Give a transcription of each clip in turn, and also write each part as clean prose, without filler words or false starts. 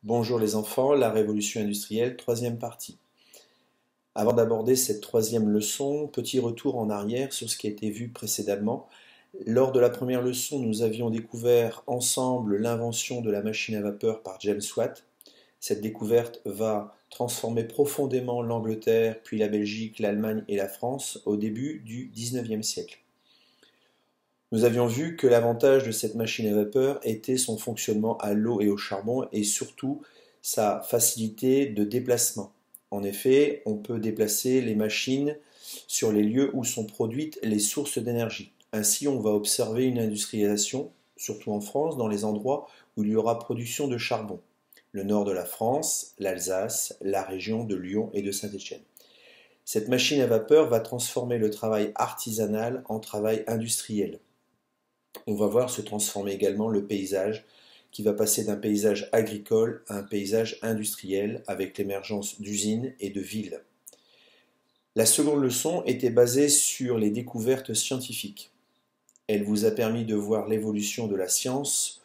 Bonjour les enfants, la révolution industrielle, troisième partie. Avant d'aborder cette troisième leçon, petit retour en arrière sur ce qui a été vu précédemment. Lors de la première leçon, nous avions découvert ensemble l'invention de la machine à vapeur par James Watt. Cette découverte va transformer profondément l'Angleterre, puis la Belgique, l'Allemagne et la France au début du XIXe siècle. Nous avions vu que l'avantage de cette machine à vapeur était son fonctionnement à l'eau et au charbon et surtout sa facilité de déplacement. En effet, on peut déplacer les machines sur les lieux où sont produites les sources d'énergie. Ainsi, on va observer une industrialisation, surtout en France, dans les endroits où il y aura production de charbon. Le nord de la France, l'Alsace, la région de Lyon et de Saint-Étienne. Cette machine à vapeur va transformer le travail artisanal en travail industriel. On va voir se transformer également le paysage, qui va passer d'un paysage agricole à un paysage industriel avec l'émergence d'usines et de villes. La seconde leçon était basée sur les découvertes scientifiques. Elle vous a permis de voir l'évolution de la science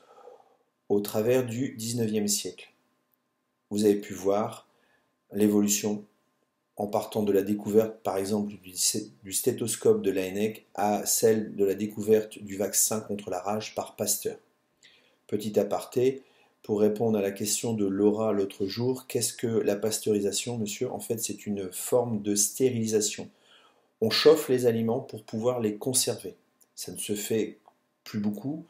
au travers du XIXe siècle. Vous avez pu voir l'évolution en partant de la découverte, par exemple, du stéthoscope de Laennec à celle de la découverte du vaccin contre la rage par Pasteur. Petit aparté, pour répondre à la question de Laura l'autre jour, qu'est-ce que la pasteurisation, monsieur? En fait, c'est une forme de stérilisation. On chauffe les aliments pour pouvoir les conserver. Ça ne se fait plus beaucoup,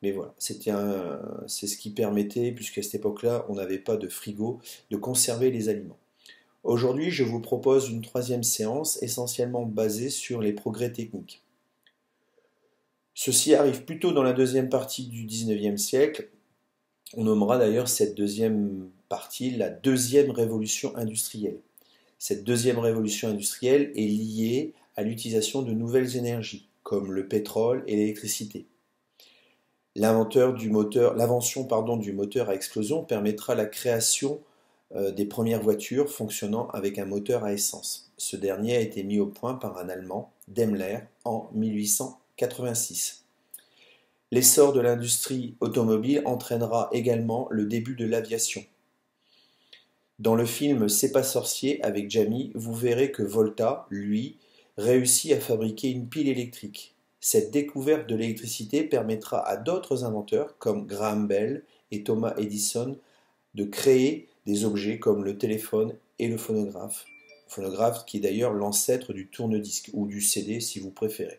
mais voilà, c'est ce qui permettait, puisqu'à cette époque-là, on n'avait pas de frigo, de conserver les aliments. Aujourd'hui, je vous propose une troisième séance essentiellement basée sur les progrès techniques. Ceci arrive plutôt dans la deuxième partie du XIXe siècle. On nommera d'ailleurs cette deuxième partie la deuxième révolution industrielle. Cette deuxième révolution industrielle est liée à l'utilisation de nouvelles énergies, comme le pétrole et l'électricité. L'invention du moteur à explosion permettra la création des premières voitures fonctionnant avec un moteur à essence. Ce dernier a été mis au point par un Allemand, Daimler, en 1886. L'essor de l'industrie automobile entraînera également le début de l'aviation. Dans le film C'est pas sorcier avec Jamie, vous verrez que Volta, lui, réussit à fabriquer une pile électrique. Cette découverte de l'électricité permettra à d'autres inventeurs comme Graham Bell et Thomas Edison de créer des objets comme le téléphone et le phonographe. Phonographe qui est d'ailleurs l'ancêtre du tourne-disque ou du CD si vous préférez.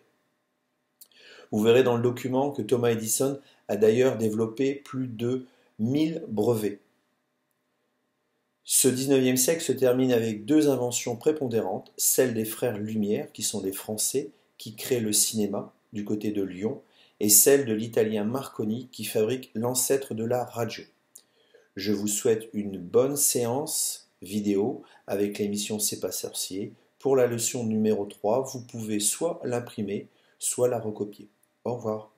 Vous verrez dans le document que Thomas Edison a d'ailleurs développé plus de 1000 brevets. Ce XIXe siècle se termine avec deux inventions prépondérantes, celle des frères Lumière, qui sont des Français, qui créent le cinéma du côté de Lyon, et celle de l'Italien Marconi, qui fabrique l'ancêtre de la radio. Je vous souhaite une bonne séance vidéo avec l'émission C'est pas sorcier. Pour la leçon numéro 3, vous pouvez soit l'imprimer, soit la recopier. Au revoir.